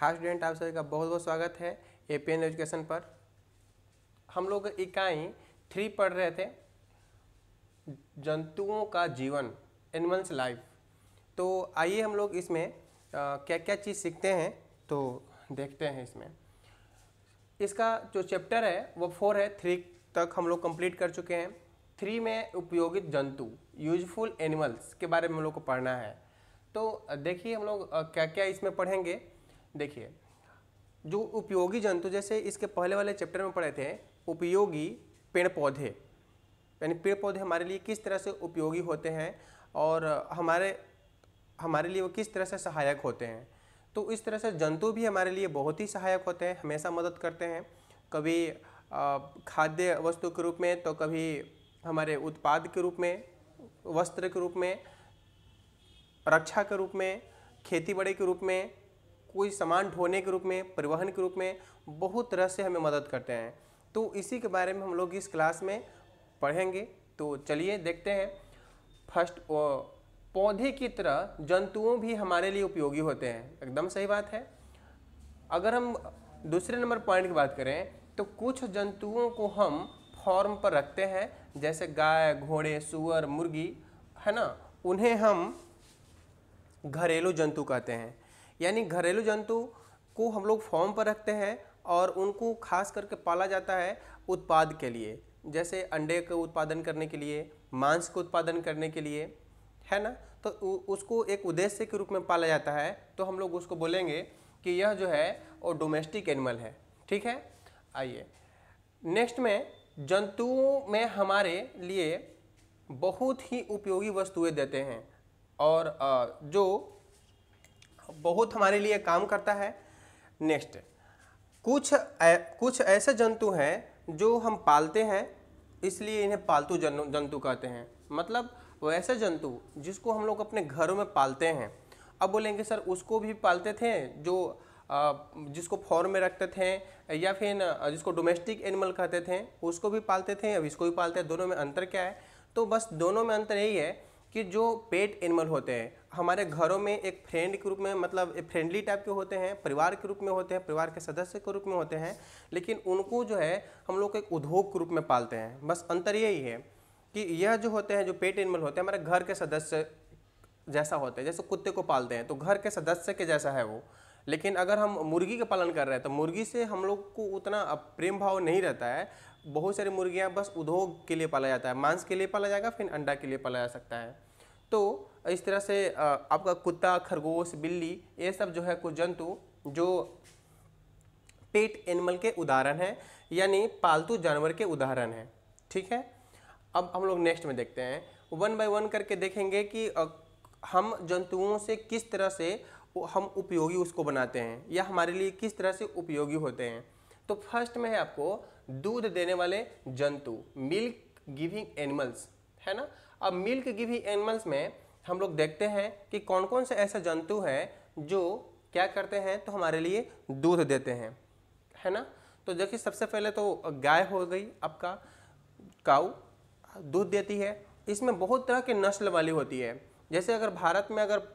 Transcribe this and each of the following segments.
Hi student, आप सभी का बहुत बहुत स्वागत है एपीएन एजुकेशन पर। हम लोग इकाई 3 पढ़ रहे थे, जंतुओं का जीवन, एनिमल्स लाइफ। तो आइए हम लोग इसमें क्या क्या चीज़ सीखते हैं तो देखते हैं। इसमें इसका जो चैप्टर है वो 4 है, 3 तक हम लोग कंप्लीट कर चुके हैं। 3 में उपयोगित जंतु, यूजफुल एनिमल्स के बारे में हम लोग को पढ़ना है। तो देखिए हम लोग क्या क्या इसमें पढ़ेंगे। देखिए जो उपयोगी जंतु, जैसे इसके पहले वाले चैप्टर में पढ़े थे उपयोगी पेड़ पौधे, यानी पेड़ पौधे हमारे लिए किस तरह से उपयोगी होते हैं और हमारे लिए वो किस तरह से सहायक होते हैं। तो इस तरह से जंतु भी हमारे लिए बहुत ही सहायक होते हैं, हमेशा मदद करते हैं। कभी खाद्य वस्तु के रूप में, तो कभी हमारे उत्पाद के रूप में, वस्त्र के रूप में, रक्षा के रूप में, खेती बाड़ी के रूप में, कोई सामान ढोने के रूप में, परिवहन के रूप में, बहुत तरह से हमें मदद करते हैं। तो इसी के बारे में हम लोग इस क्लास में पढ़ेंगे। तो चलिए देखते हैं। फर्स्ट, पौधे की तरह जंतुओं भी हमारे लिए उपयोगी होते हैं, एकदम सही बात है। अगर हम दूसरे नंबर पॉइंट की बात करें तो कुछ जंतुओं को हम फॉर्म पर रखते हैं, जैसे गाय, घोड़े, सूअर, मुर्गी, है ना, उन्हें हम घरेलू जंतु कहते हैं। यानी घरेलू जंतु को हम लोग फॉर्म पर रखते हैं और उनको खास करके पाला जाता है उत्पाद के लिए, जैसे अंडे का उत्पादन करने के लिए, मांस का उत्पादन करने के लिए, है ना। तो उसको एक उद्देश्य के रूप में पाला जाता है, तो हम लोग उसको बोलेंगे कि यह जो है वो डोमेस्टिक एनिमल है। ठीक है, आइए नेक्स्ट में, जंतुओं में हमारे लिए बहुत ही उपयोगी वस्तुएं देते हैं और जो बहुत हमारे लिए काम करता है। नेक्स्ट, कुछ ऐसे जंतु हैं जो हम पालते हैं, इसलिए इन्हें पालतू जंतु कहते हैं। मतलब वैसे जंतु जिसको हम लोग अपने घरों में पालते हैं। अब बोलेंगे सर उसको भी पालते थे जो जिसको फॉर्म में रखते थे, या फिर जिसको डोमेस्टिक एनिमल कहते थे उसको भी पालते थे, अब इसको भी पालते हैं। दोनों में अंतर क्या है? तो बस दोनों में अंतर यही है कि जो पेट एनिमल होते हैं हमारे घरों में एक फ्रेंड के रूप में, मतलब एक फ्रेंडली टाइप के होते हैं, परिवार के रूप में होते हैं, परिवार के सदस्य के रूप में होते हैं, लेकिन उनको जो है हम लोग एक उद्योग के रूप में पालते हैं। बस अंतर यही है कि यह जो होते हैं, जो पेट एनिमल होते हैं, हमारे घर के सदस्य जैसा होते हैं। जैसे कुत्ते को पालते हैं तो घर के सदस्य के जैसा है वो। लेकिन अगर हम मुर्गी का पालन कर रहे हैं तो मुर्गी से हम लोग को उतना प्रेम भाव नहीं रहता है। बहुत सारी मुर्गियां बस उद्योग के लिए पाला जाता है, मांस के लिए पाला जाएगा, फिर अंडा के लिए पाला जा सकता है। तो इस तरह से आपका कुत्ता, खरगोश, बिल्ली, ये सब जो है कुछ जंतु जो पेट एनिमल के उदाहरण हैं, यानी पालतू जानवर के उदाहरण हैं। ठीक है, अब हम लोग नेक्स्ट में देखते हैं, 1 बाय 1 करके देखेंगे कि हम जंतुओं से किस तरह से हम उपयोगी उसको बनाते हैं, या हमारे लिए किस तरह से उपयोगी होते हैं। तो फर्स्ट में है आपको दूध देने वाले जंतु, मिल्क गिविंग एनिमल्स, है ना। अब मिल्क गिविंग एनिमल्स में हम लोग देखते हैं कि कौन कौन से ऐसे जंतु हैं जो क्या करते हैं, तो हमारे लिए दूध देते हैं, है ना। तो देखिए सबसे पहले तो गाय हो गई, आपका काऊ दूध देती है। इसमें बहुत तरह के नस्ल वाली होती है। जैसे अगर भारत में अगर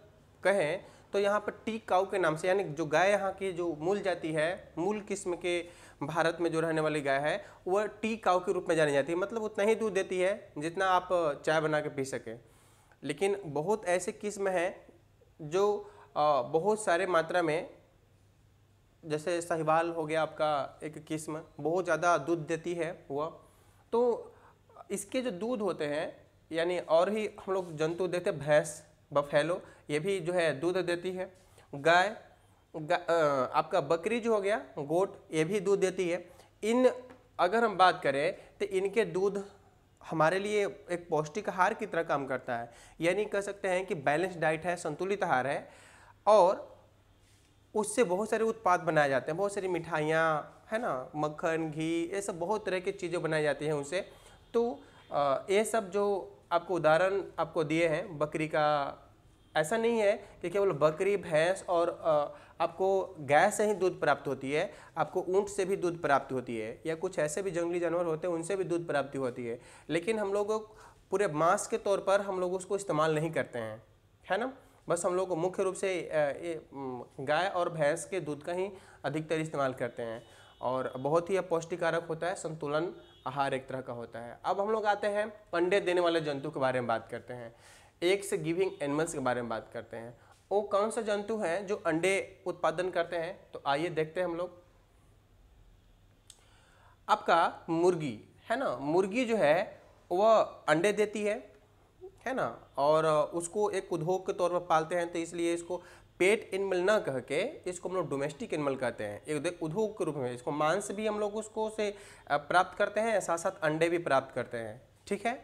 कहें तो यहाँ पर टी काऊ के नाम से, यानी जो गाय यहाँ की जो मूल जाति है, मूल किस्म के भारत में जो रहने वाली गाय है, वह टी काऊ के रूप में जानी जाती है। मतलब उतना ही दूध देती है जितना आप चाय बना के पी सकें। लेकिन बहुत ऐसे किस्म हैं जो बहुत सारे मात्रा में, जैसे साहिवाल हो गया आपका एक किस्म, बहुत ज़्यादा दूध देती है वह। तो इसके जो दूध होते हैं, यानी और ही हम लोग जंतु देते हैं, भैंस, बफेलो, ये भी जो है दूध देती है। गाय, आपका बकरी जो हो गया, गोट, ये भी दूध देती है। इन अगर हम बात करें तो इनके दूध हमारे लिए एक पौष्टिक आहार की तरह काम करता है, यानी कह सकते हैं कि बैलेंस डाइट है, संतुलित आहार है, और उससे बहुत सारे उत्पाद बनाए जाते हैं, बहुत सारी मिठाइयाँ, है ना, मक्खन, घी, ये सब बहुत तरह की चीज़ें बनाई जाती हैं उनसे। तो ये सब जो आपको उदाहरण आपको दिए हैं बकरी का, ऐसा नहीं है कि केवल बकरी, भैंस और आपको गाय से ही दूध प्राप्त होती है, आपको ऊंट से भी दूध प्राप्त होती है, या कुछ ऐसे भी जंगली जानवर होते हैं उनसे भी दूध प्राप्ति होती है। लेकिन हम लोग पूरे मांस के तौर पर हम लोग उसको इस्तेमाल नहीं करते हैं, है ना। बस हम लोग को मुख्य रूप से गाय और भैंस के दूध का ही अधिकतर इस्तेमाल करते हैं और बहुत ही पौष्टिकारक होता है, संतुलन आहार एक तरह का होता है। अब हम लोग आते हैं अंडे देने वाले जंतु के बारे में बात करते हैं, एग्स गिविंग एनिमल्स के बारे में बात करते हैं। वो कौन सा जंतु हैं जो अंडे उत्पादन करते हैं? तो आइए देखते हैं हम लोग। आपका मुर्गी है ना, मुर्गी जो है वह अंडे देती है ना, और उसको एक उद्योग के तौर पर पालते हैं, तो इसलिए इसको पेट एनिमल ना कह के इसको हम लोग डोमेस्टिक एनिमल कहते हैं, एक उद्योग के रूप में। इसको मांस भी हम लोग उसको से प्राप्त करते हैं, साथ साथ अंडे भी प्राप्त करते हैं। ठीक है,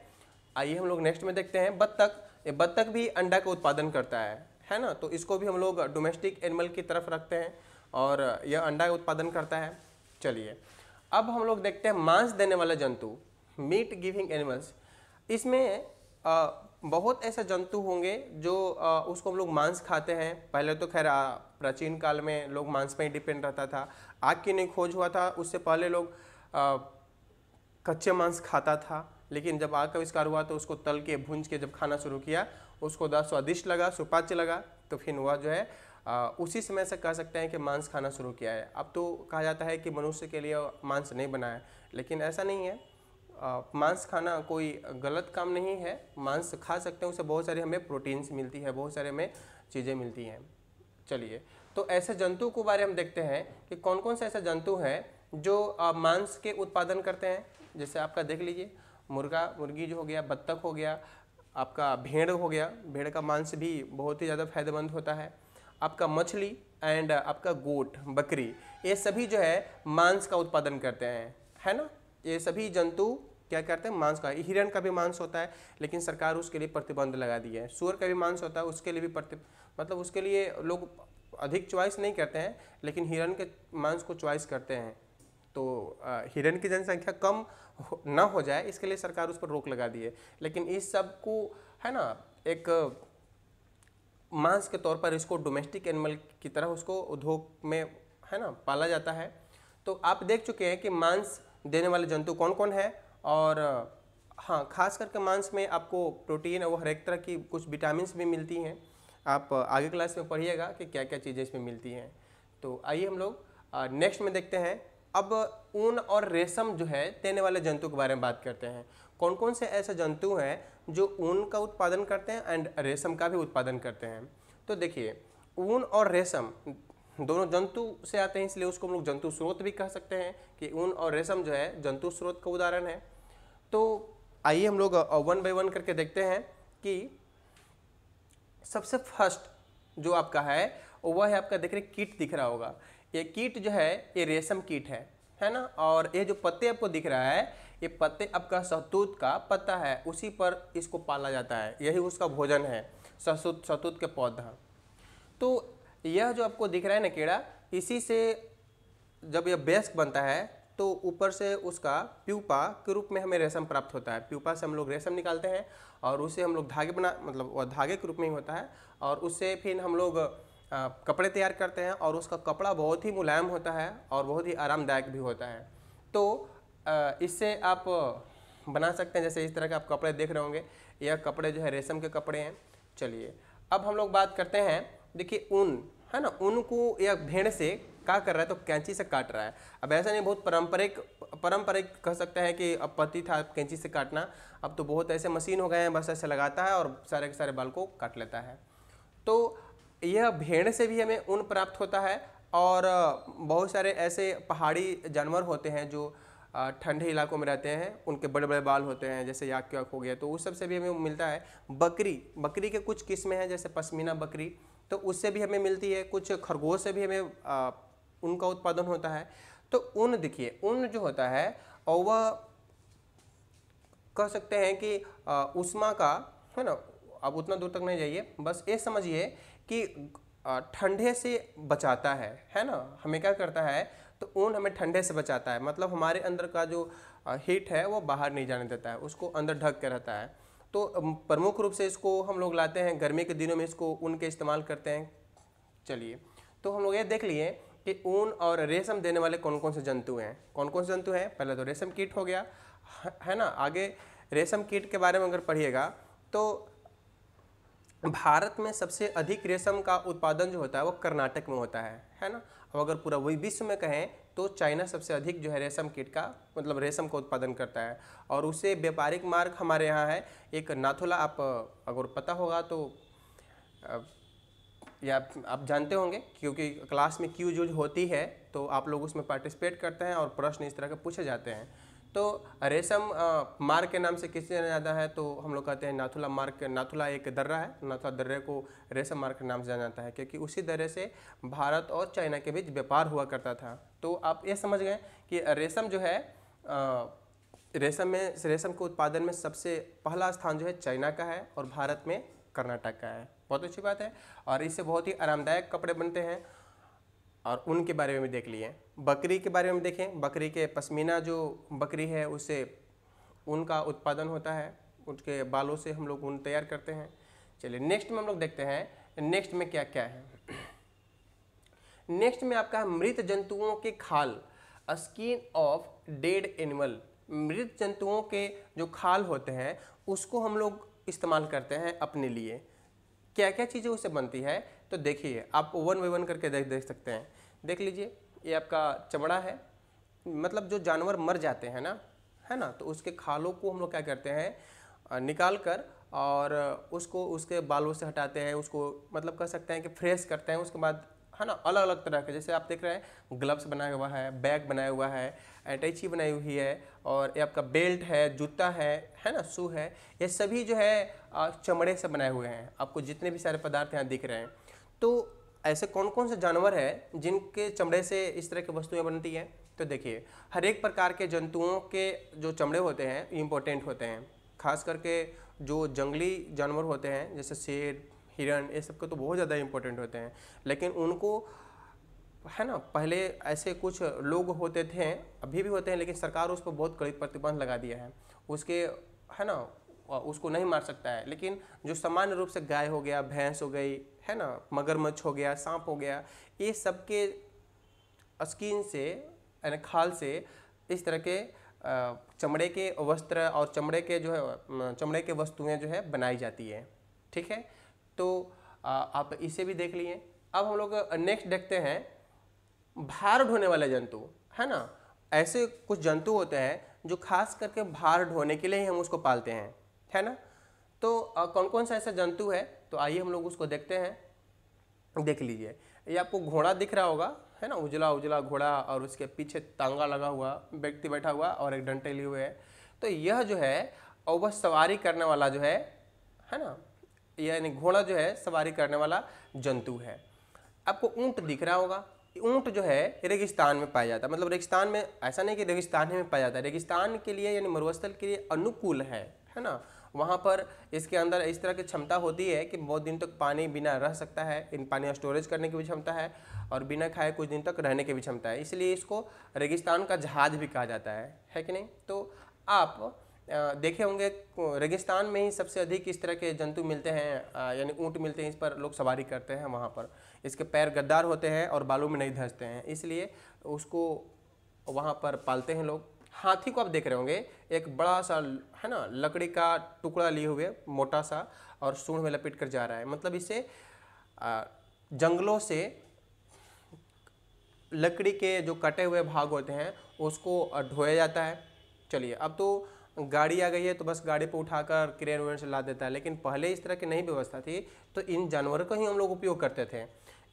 आइए हम लोग नेक्स्ट में देखते हैं बत्तख। ये बत्तख भी अंडा का उत्पादन करता है ना, तो इसको भी हम लोग डोमेस्टिक एनिमल की तरफ रखते हैं और यह अंडा का उत्पादन करता है। चलिए अब हम लोग देखते हैं मांस देने वाले जंतु, मीट गिविंग एनिमल्स। इसमें बहुत ऐसे जंतु होंगे जो उसको हम लोग मांस खाते हैं। पहले तो खैर प्राचीन काल में लोग मांस पे ही डिपेंड रहता था। आग की नहीं खोज हुआ था, उससे पहले लोग कच्चे मांस खाता था, लेकिन जब आग का आविष्कार हुआ तो उसको तल के भूंज के जब खाना शुरू किया, उसको स्वादिष्ट लगा, सुपाच्य लगा, तो फिर वह जो है उसी समय से कह सकते हैं कि मांस खाना शुरू किया है। अब तो कहा जाता है कि मनुष्य के लिए मांस नहीं बना है, लेकिन ऐसा नहीं है। मांस खाना कोई गलत काम नहीं है, मांस खा सकते हैं, उससे बहुत सारी हमें प्रोटीन्स मिलती है, बहुत सारे हमें चीज़ें मिलती हैं। चलिए तो ऐसे जंतु के बारे में देखते हैं कि कौन कौन से ऐसे जंतु हैं जो मांस के उत्पादन करते हैं। जैसे आपका देख लीजिए, मुर्गा मुर्गी जो हो गया, बत्तख हो गया, आपका भेड़ हो गया, भेड़ का मांस भी बहुत ही ज़्यादा फायदेमंद होता है। आपका मछली एंड आपका गोट बकरी, ये सभी जो है मांस का उत्पादन करते हैं, है ना। ये सभी जंतु क्या करते हैं, मांस का। हिरण का भी मांस होता है, लेकिन सरकार उसके लिए प्रतिबंध लगा दी है। सूअर का भी मांस होता है, उसके लिए भी मतलब उसके लिए लोग अधिक चॉइस नहीं करते हैं, लेकिन हिरण के मांस को चॉइस करते हैं। तो हिरण की जनसंख्या कम ना हो जाए, इसके लिए सरकार उस पर रोक लगा दी है। लेकिन इस सब को है ना, एक मांस के तौर पर इसको डोमेस्टिक एनिमल की तरह उसको उद्योग में है ना पाला जाता है। तो आप देख चुके हैं कि मांस देने वाले जंतु कौन कौन है, और हाँ, खास करके मांस में आपको प्रोटीन और हर एक तरह की कुछ विटामिन भी मिलती हैं। आप आगे क्लास में पढ़िएगा कि क्या क्या चीज़ें इसमें मिलती हैं। तो आइए हम लोग नेक्स्ट में देखते हैं। अब ऊन और रेशम जो है देने वाले जंतु के बारे में बात करते हैं। कौन कौन से ऐसे जंतु हैं जो ऊन का उत्पादन करते हैं एंड रेशम का भी उत्पादन करते हैं। तो देखिए, ऊन और रेशम दोनों जंतु से आते हैं, इसलिए उसको हम लोग जंतु स्रोत भी कह सकते हैं कि ऊन और रेशम जो है जंतु स्रोत का उदाहरण है। तो आइए हम लोग वन बाय वन करके देखते हैं कि सबसे फर्स्ट जो आपका है वह है आपका, देख रहे कीट दिख रहा होगा, ये कीट जो है ये रेशम कीट है ना। और ये जो पत्ते आपको दिख रहा है, ये पत्ते आपका शहतूत का पत्ता है, उसी पर इसको पाला जाता है, यही उसका भोजन है, शहतूत के पौधा। तो यह जो आपको दिख रहा है ना कीड़ा, इसी से जब यह वयस्क बनता है तो ऊपर से उसका प्यूपा के रूप में हमें रेशम प्राप्त होता है। प्यूपा से हम लोग रेशम निकालते हैं और उससे हम लोग धागे मतलब वह धागे के रूप में ही होता है, और उससे फिर हम लोग कपड़े तैयार करते हैं, और उसका कपड़ा बहुत ही मुलायम होता है और बहुत ही आरामदायक भी होता है। तो इससे आप बना सकते हैं, जैसे इस तरह के आप कपड़े देख रहे होंगे, यह कपड़े जो है रेशम के कपड़े हैं। चलिए अब हम लोग बात करते हैं, देखिए ऊन है ना, ऊन को यह भेड़ से क्या कर रहा है, तो कैंची से काट रहा है। अब ऐसा नहीं, बहुत पारंपरिक कह सकते हैं कि अब पति था कैंची से काटना, अब तो बहुत ऐसे मशीन हो गए हैं, बस ऐसे लगाता है और सारे के सारे बाल को काट लेता है। तो यह भेड़ से भी हमें ऊन प्राप्त होता है, और बहुत सारे ऐसे पहाड़ी जानवर होते हैं जो ठंडे इलाकों में रहते हैं, उनके बड़े बड़े बाल होते हैं, जैसे याक के हो गया, तो उस सब से भी हमें मिलता है। बकरी के कुछ किस्में हैं, जैसे पश्मीना बकरी, तो उससे भी हमें मिलती है। कुछ खरगोश से भी हमें उनका उत्पादन होता है। तो ऊन देखिए, ऊन जो होता है और वह कह सकते हैं कि उष्मा का है ना, अब उतना दूर तक नहीं जाइए, बस ये समझिए कि ठंडे से बचाता है ना। हमें क्या करता है, तो ऊन हमें ठंडे से बचाता है, मतलब हमारे अंदर का जो हीट है वो बाहर नहीं जाने देता है, उसको अंदर ढक के रहता है। तो प्रमुख रूप से इसको हम लोग लाते हैं गर्मी के दिनों में, इसको ऊन के इस्तेमाल करते हैं। चलिए, तो हम लोग ये देख लिए कि ऊन और रेशम देने वाले कौन कौन से जंतु हैं। कौन कौन से जंतु हैं, पहले तो रेशम कीट हो गया है ना। आगे रेशम कीट के बारे में अगर पढ़िएगा तो भारत में सबसे अधिक रेशम का उत्पादन जो होता है वो कर्नाटक में होता है ना। और अगर पूरा वही विश्व में कहें तो चाइना सबसे अधिक जो है रेशम कीट का मतलब रेशम का उत्पादन करता है। और उसे व्यापारिक मार्ग हमारे यहाँ है एक नाथुला, आप अगर पता होगा तो या आप जानते होंगे क्योंकि क्लास में क्यूज यूज होती है तो आप लोग उसमें पार्टिसिपेट करते हैं और प्रश्न इस तरह के पूछे जाते हैं। तो रेशम मार्ग के नाम से किससे जाना जाता है तो हम लोग कहते हैं नाथुला मार्ग। नाथुला एक दर्रा है, नाथुला दर्रे को रेशम मार्ग के नाम से जाना जाता है क्योंकि उसी दर्रे से भारत और चाइना के बीच व्यापार हुआ करता था। तो आप ये समझ गए कि रेशम जो है रेशम के उत्पादन में सबसे पहला स्थान जो है चाइना का है और भारत में कर्नाटक का है। बहुत अच्छी बात है। और इससे बहुत ही आरामदायक कपड़े बनते हैं और ऊन के बारे में भी देख लिए। बकरी के बारे में देखें, बकरी के पश्मीना जो बकरी है उससे ऊन का उत्पादन होता है, उसके बालों से हम लोग ऊन तैयार करते हैं। चलिए नेक्स्ट में हम लोग देखते हैं नेक्स्ट में क्या क्या है। नेक्स्ट में आपका मृत जंतुओं के खाल, स्किन ऑफ डेड एनिमल। मृत जंतुओं के जो खाल होते हैं उसको हम लोग इस्तेमाल करते हैं अपने लिए। क्या क्या चीज़ें उससे बनती है तो देखिए आप वन बाई वन करके देख सकते हैं। देख लीजिए ये आपका चमड़ा है, मतलब जो जानवर मर जाते हैं ना, है ना, तो उसके खालों को हम लोग क्या करते हैं निकाल कर और उसको उसके बालों से हटाते हैं, उसको मतलब कह सकते हैं कि फ्रेश करते हैं। उसके बाद है ना अलग अलग तरह के, जैसे आप देख रहे हैं ग्लव्स बनाया हुआ है, बैग बनाया हुआ है, अटैची बनाई हुई है और ये आपका बेल्ट है, जूता है ना, शू है, ये सभी जो है चमड़े से बनाए हुए हैं। आपको जितने भी सारे पदार्थ यहाँ दिख रहे हैं। तो ऐसे कौन कौन से जानवर हैं जिनके चमड़े से इस तरह की वस्तुएं बनती हैं तो देखिए हर एक प्रकार के जंतुओं के जो चमड़े होते हैं इम्पोर्टेंट होते हैं। खास करके जो जंगली जानवर होते हैं जैसे शेर, हिरण, ये सब के तो बहुत ज़्यादा इंपॉर्टेंट होते हैं। लेकिन उनको है ना पहले ऐसे कुछ लोग होते थे, अभी भी होते हैं, लेकिन सरकार उस पर बहुत कड़ी प्रतिबंध लगा दिया है। उसके है ना उसको नहीं मार सकता है। लेकिन जो सामान्य रूप से गाय हो गया, भैंस हो गई, है ना, मगरमच्छ हो गया, सांप हो गया, ये सब के स्किन से यानी खाल से इस तरह के चमड़े के वस्त्र और चमड़े के जो है चमड़े के वस्तुएं जो है बनाई जाती है। ठीक है, तो आप इसे भी देख लिए। अब हम लोग नेक्स्ट देखते हैं भार ढोने वाले जंतु, है ना। ऐसे कुछ जंतु होते हैं जो खास करके भार ढोने के लिए ही हम उसको पालते हैं, है ना। तो कौन कौन सा ऐसा जंतु है तो आइए हम लोग उसको देखते हैं। देख लीजिए ये आपको घोड़ा दिख रहा होगा, है ना, उजला उजला घोड़ा और उसके पीछे तांगा लगा हुआ, व्यक्ति बैठा हुआ और एक डंटे लिए हुए है। तो यह जो है और वह सवारी करने वाला जो है ना, यानी घोड़ा जो है सवारी करने वाला जंतु है। आपको ऊंट दिख रहा होगा, ऊंट जो है रेगिस्तान में पाया जाता है। मतलब रेगिस्तान में ऐसा नहीं कि रेगिस्तान में पाया जाता है, रेगिस्तान के लिए यानी मरुस्थल के लिए अनुकूल है ना। वहाँ पर इसके अंदर इस तरह की क्षमता होती है कि बहुत दिन तक पानी बिना रह सकता है, इन पानी स्टोरेज करने की भी क्षमता है और बिना खाए कुछ दिन तक रहने की भी क्षमता है। इसलिए इसको रेगिस्तान का जहाज भी कहा जाता है कि नहीं। तो आप देखे होंगे रेगिस्तान में ही सबसे अधिक इस तरह के जंतु मिलते हैं, यानी ऊँट मिलते हैं, इस पर लोग सवारी करते हैं। वहाँ पर इसके पैर गद्दार होते हैं और बालों में नहीं धंसते हैं, इसलिए उसको वहाँ पर पालते हैं लोग। हाथी को आप देख रहे होंगे, एक बड़ा सा है ना लकड़ी का टुकड़ा लिए हुए मोटा सा और सूंड में लपेट कर जा रहा है। मतलब इसे जंगलों से लकड़ी के जो कटे हुए भाग होते हैं उसको ढोया जाता है। चलिए अब तो गाड़ी आ गई है तो बस गाड़ी पे उठाकर क्रेन वेन से ला देता है, लेकिन पहले इस तरह की नहीं व्यवस्था थी, तो इन जानवरों का ही हम लोग उपयोग करते थे।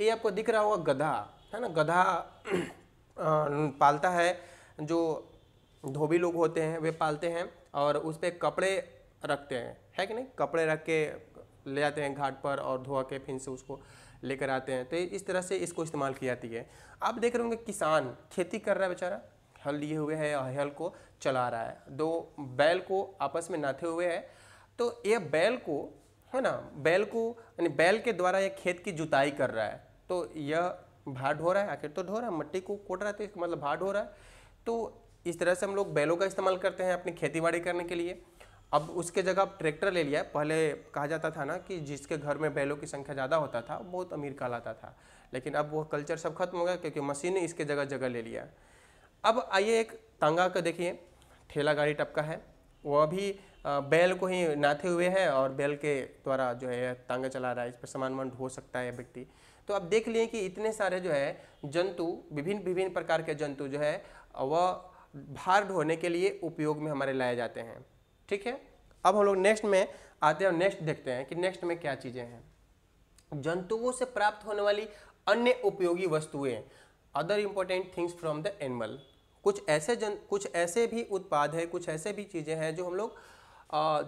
ये आपको दिख रहा होगा गधा, है ना, गधा पालता है, जो धोबी लोग होते हैं वे पालते हैं और उस पर कपड़े रखते हैं, है कि नहीं, कपड़े रख के ले जाते हैं घाट पर और धोआ के फिर से उसको लेकर आते हैं। तो इस तरह से इसको इस्तेमाल की जाती है। आप देख रहे होंगे किसान खेती कर रहा है बेचारा, हल लिए हुए है और हल को चला रहा है, दो बैल को आपस में नाथे हुए है। तो ये बैल को है ना, बैल को यानी बैल के द्वारा ये खेत की जुताई कर रहा है। तो यह भार ढो रहा है, आखिर तो ढो रहा है, मट्टी को कोट रहा है, तो इसका मतलब भार ढो रहा है। तो इस तरह से हम लोग बैलों का इस्तेमाल करते हैं अपनी खेती बाड़ी करने के लिए। अब उसके जगह अब ट्रैक्टर ले लिया है। पहले कहा जाता था ना कि जिसके घर में बैलों की संख्या ज़्यादा होता था वो बहुत अमीर कहलाता था, लेकिन अब वो कल्चर सब खत्म हो गया क्योंकि मशीन ने इसके जगह जगह ले लिया। अब आइए एक तांगा का देखिए, ठेला गाड़ी टपका है, वह भी बैल को ही नाथे हुए है और बैल के द्वारा जो है तांगा चला रहा है, इस पर सामान वामान ढो सकता है व्यक्ति। तो आप देख लिए कि इतने सारे जो है जंतु, विभिन्न विभिन्न प्रकार के जंतु जो है वह भार ढोने के लिए उपयोग में हमारे लाए जाते हैं। ठीक है, अब हम लोग नेक्स्ट में आते हैं और नेक्स्ट देखते हैं कि नेक्स्ट में क्या चीज़ें हैं। जंतुओं से प्राप्त होने वाली अन्य उपयोगी वस्तुएं, other important things from the animal. कुछ ऐसे भी उत्पाद है, कुछ ऐसे भी चीज़ें हैं जो हम लोग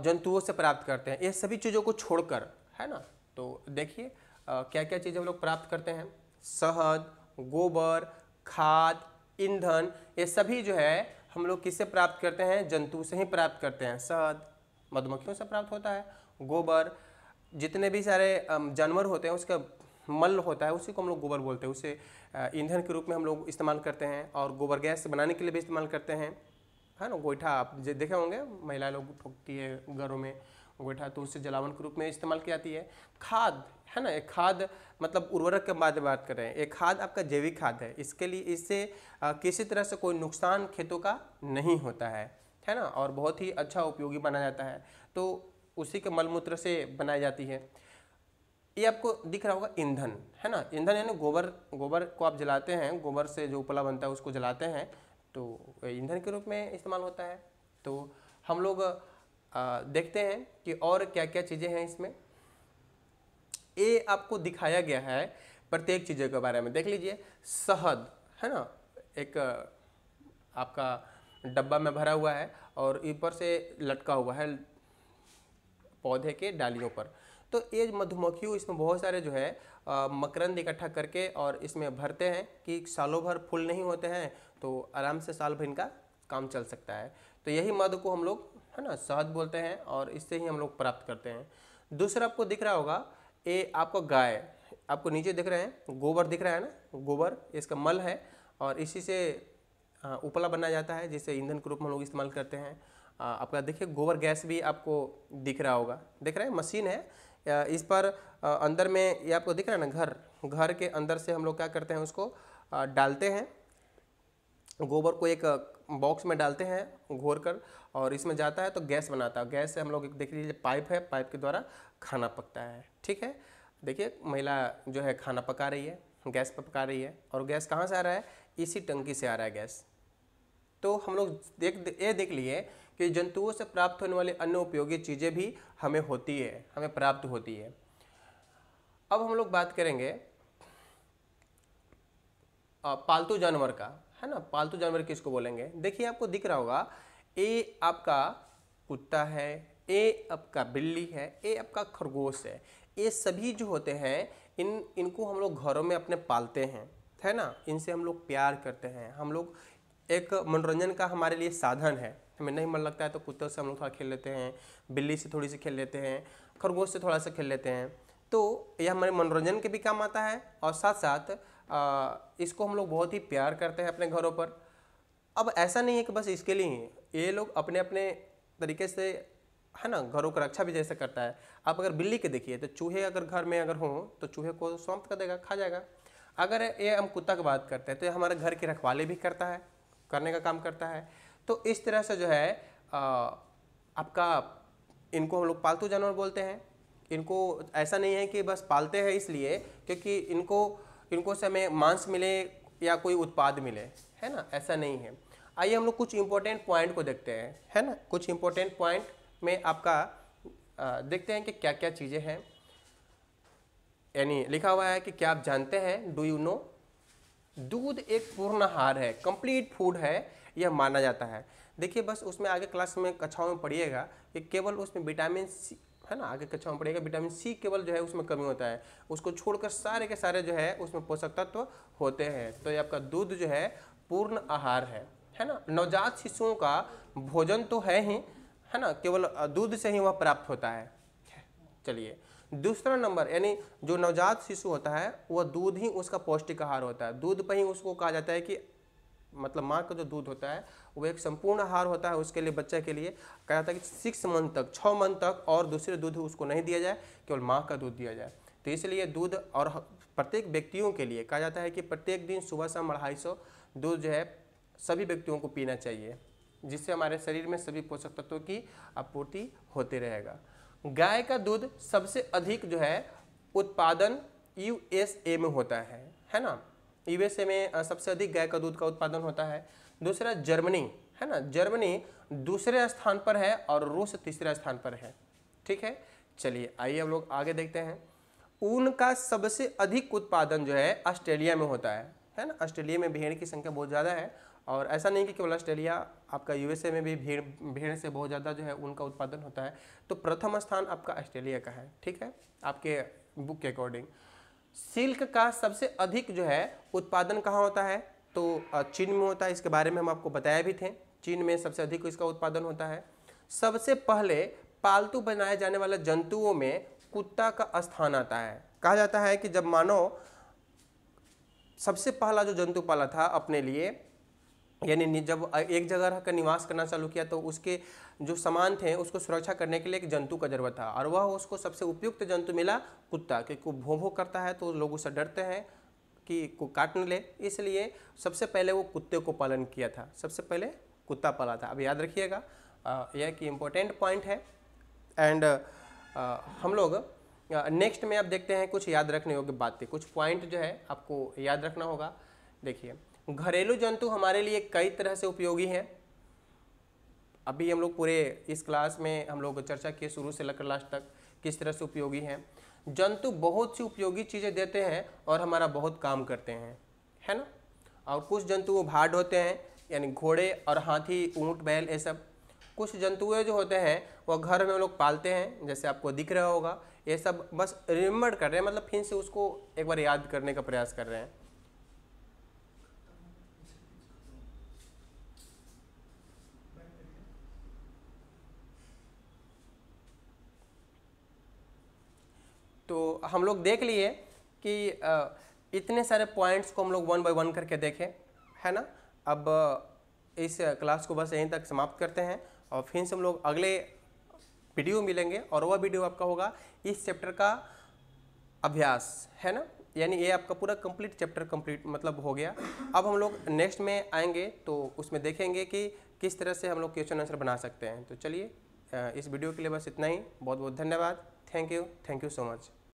जंतुओं से प्राप्त करते हैं, ये सभी चीज़ों को छोड़कर, है ना। तो देखिए क्या क्या चीज़ें हम लोग प्राप्त करते हैं। शहद, गोबर, खाद, ईंधन, ये सभी जो है हम लोग किससे प्राप्त करते हैं? जंतु से ही प्राप्त करते हैं। शहद मधुमक्खियों से प्राप्त होता है, गोबर जितने भी सारे जानवर होते हैं उसका मल होता है, उसी को हम लोग गोबर बोलते हैं, उसे ईंधन के रूप में हम लोग इस्तेमाल करते हैं और गोबर गैस बनाने के लिए भी इस्तेमाल करते हैं, है ना। गोईठा आप देखे होंगे, महिला लोग ठोकती है घरों में गोईठा, तो उससे जलावन के रूप में इस्तेमाल की जाती है। खाद, है ना, एक खाद मतलब उर्वरक के बाद बात कर रहे हैं, एक खाद आपका जैविक खाद है, इसके लिए इससे किसी तरह से कोई नुकसान खेतों का नहीं होता है ना, और बहुत ही अच्छा उपयोगी माना जाता है। तो उसी के मलमूत्र से बनाई जाती है। ये आपको दिख रहा होगा ईंधन, है ना। ईंधन यानी गोबर को आप जलाते हैं, गोबर से जो उपला बनता है उसको जलाते हैं, तो ईंधन के रूप में इस्तेमाल होता है। तो हम लोग देखते हैं कि और क्या क्या चीज़ें हैं इसमें। ये आपको दिखाया गया है प्रत्येक चीज़ों के बारे में, देख लीजिए। शहद, है ना, एक आपका डब्बा में भरा हुआ है और ऊपर से लटका हुआ है पौधे के डालियों पर। तो ये मधुमक्खियों इसमें बहुत सारे जो है मकरंद इकट्ठा करके और इसमें भरते हैं कि सालों भर फूल नहीं होते हैं, तो आराम से साल भर इनका काम चल सकता है। तो यही मधु को हम लोग, है ना, शहद बोलते हैं और इससे ही हम लोग प्राप्त करते हैं। दूसरा आपको दिख रहा होगा, ये आपको गाय, आपको नीचे दिख रहे हैं गोबर दिख रहा है ना, गोबर इसका मल है और इसी से उपला बनाया जाता है, जिसे ईंधन के रूप में हम लोग इस्तेमाल करते हैं। आपका देखिए गोबर गैस भी आपको दिख रहा होगा, दिख रहा है, मशीन है इस पर अंदर में, ये आपको दिख रहा है ना, घर के अंदर से हम लोग क्या करते हैं, उसको डालते हैं, गोबर को एक बॉक्स में डालते हैं घोर कर और इसमें जाता है तो गैस बनाता है। गैस से हम लोग देख लीजिए पाइप है, पाइप के द्वारा खाना पकता है। ठीक है, देखिए महिला जो है खाना पका रही है, गैस पर पका रही है और गैस कहाँ से आ रहा है? इसी टंकी से आ रहा है गैस। तो हम लोग देख लिए कि जंतुओं से प्राप्त होने वाली अन्य उपयोगी चीज़ें भी हमें होती है, हमें प्राप्त होती है। अब हम लोग बात करेंगे पालतू जानवर का, है ना। पालतू जानवर किसको बोलेंगे? देखिए आपको दिख रहा होगा, ये आपका कुत्ता है, ये आपका बिल्ली है, ये आपका खरगोश है। ये सभी जो होते हैं इनको हम लोग घरों में अपने पालते हैं, है ना। इनसे हम लोग प्यार करते हैं, हम लोग एक मनोरंजन का हमारे लिए साधन है। हमें नहीं मन लगता है तो कुत्तों से हम लोग थोड़ा खेल लेते हैं, बिल्ली से थोड़ी सी खेल लेते हैं, खरगोश से थोड़ा सा खेल लेते हैं। तो यह हमारे मनोरंजन के भी काम आता है और साथ साथ इसको हम लोग बहुत ही प्यार करते हैं अपने घरों पर। अब ऐसा नहीं है कि बस इसके लिए ही, ये लोग अपने अपने तरीके से, है ना, घरों की रक्षा भी जैसे करता है। आप अगर बिल्ली के देखिए तो चूहे अगर घर में अगर हों तो चूहे को समाप्त कर देगा, खा जाएगा। अगर ये हम कुत्ता की बात करते हैं तो ये हमारे घर की रखवाली भी करता है, करने का काम करता है। तो इस तरह से जो है आपका इनको हम लोग पालतू जानवर बोलते हैं। इनको ऐसा नहीं है कि बस पालते हैं इसलिए क्योंकि इनको से हमें मांस मिले या कोई उत्पाद मिले, है ना, ऐसा नहीं है। आइए हम लोग कुछ इंपॉर्टेंट पॉइंट को देखते हैं, है ना। कुछ इंपॉर्टेंट पॉइंट में आपका देखते हैं कि क्या क्या चीज़ें हैं। यानी लिखा हुआ है कि क्या आप जानते हैं, डू यू नो, दूध एक पूर्ण आहार है, कंप्लीट फूड है, यह माना जाता है। देखिए बस उसमें आगे क्लास में कक्षाओं में पढ़िएगा कि केवल उसमें विटामिन सी, है ना, आगे कक्षाओं में पढ़िएगा विटामिन सी केवल जो है उसमें कमी होता है, उसको छोड़कर सारे के सारे जो है उसमें पोषक तत्व होते हैं। तो ये आपका दूध जो है पूर्ण आहार है ना। नवजात शिशुओं का भोजन तो है ही, है ना, केवल दूध से ही वह प्राप्त होता है। चलिए दूसरा नंबर, यानी जो नवजात शिशु होता है वह दूध ही उसका पौष्टिक आहार होता है। दूध पर ही उसको कहा जाता है कि मतलब माँ का जो दूध होता है वो एक संपूर्ण आहार होता है उसके लिए, बच्चे के लिए कहा जाता है कि 6 मंथ तक, 6 मंथ तक और दूसरे दूध उसको नहीं दिया जाए, केवल माँ का दूध दिया जाए। तो इसलिए दूध, और प्रत्येक व्यक्तियों के लिए कहा जाता है कि प्रत्येक दिन सुबह शाम 250 दूध जो है सभी व्यक्तियों को पीना चाहिए। जिससे हमारे शरीर में सभी पोषक तत्वों की आपूर्ति होती रहेगा। गाय का दूध सबसे अधिक जो है उत्पादन यूएसए में होता है ना। यूएसए में सबसे अधिक गाय का दूध का उत्पादन होता है। दूसरा जर्मनी, है ना, जर्मनी दूसरे स्थान पर है और रूस तीसरे स्थान पर है। ठीक है, चलिए आइए हम लोग आगे देखते हैं। ऊन का सबसे अधिक उत्पादन जो है ऑस्ट्रेलिया में होता है ना। ऑस्ट्रेलिया में भेड़ की संख्या बहुत ज़्यादा है, और ऐसा नहीं कि केवल ऑस्ट्रेलिया, आपका यूएसए में भी भेड़ से बहुत ज़्यादा जो है ऊन का उत्पादन होता है। तो प्रथम स्थान आपका ऑस्ट्रेलिया का है। ठीक है, आपके बुक के अकॉर्डिंग। सिल्क का सबसे अधिक जो है उत्पादन कहाँ होता है, तो चीन में होता है। इसके बारे में हम आपको बताया भी थे, चीन में सबसे अधिक इसका उत्पादन होता है। सबसे पहले पालतू बनाए जाने वाले जंतुओं में कुत्ता का स्थान आता है। कहा जाता है कि जब मानव सबसे पहला जो जंतु पाला था अपने लिए, यानी जब एक जगह रहकर निवास करना चालू किया, तो उसके जो सामान थे उसको सुरक्षा करने के लिए एक जंतु का जरूरत था, और वह उसको सबसे उपयुक्त जंतु मिला कुत्ता, क्योंकि वो भौं भौं करता है तो लोग उससे डरते हैं कि को काट न ले, इसलिए सबसे पहले वो कुत्ते को पालन किया था, सबसे पहले कुत्ता पाला था। अब याद रखिएगा, यह कि इम्पोर्टेंट पॉइंट है। एंड हम लोग नेक्स्ट में अब देखते हैं कुछ याद रखने योग्य बातें, कुछ पॉइंट जो है आपको याद रखना होगा। देखिए, घरेलू जंतु हमारे लिए कई तरह से उपयोगी हैं। अभी हम लोग पूरे इस क्लास में हम लोग चर्चा किए शुरू से लेकर लास्ट तक किस तरह से उपयोगी हैं। जंतु बहुत सी उपयोगी चीज़ें देते हैं और हमारा बहुत काम करते हैं, है ना। और कुछ जंतु वो भाड़ होते हैं, यानी घोड़े और हाथी, ऊँट, बैल, ये सब। कुछ जंतुएं जो होते हैं वो घर में हम लोग पालते हैं, जैसे आपको दिख रहा होगा। ये सब बस रिमेंबर कर रहे हैं, मतलब फिर से उसको एक बार याद करने का प्रयास कर रहे हैं। तो हम लोग देख लिए कि इतने सारे पॉइंट्स को हम लोग 1 बाय 1 करके देखें, है ना। अब इस क्लास को बस यहीं तक समाप्त करते हैं, और फिर से हम लोग अगले वीडियो मिलेंगे, और वह वीडियो आपका होगा इस चैप्टर का अभ्यास, है ना। यानी ये आपका पूरा कंप्लीट चैप्टर कंप्लीट मतलब हो गया। अब हम लोग नेक्स्ट में आएंगे तो उसमें देखेंगे कि किस तरह से हम लोग क्वेश्चन आंसर बना सकते हैं। तो चलिए, इस वीडियो के लिए बस इतना ही। बहुत बहुत धन्यवाद। Thank you so much.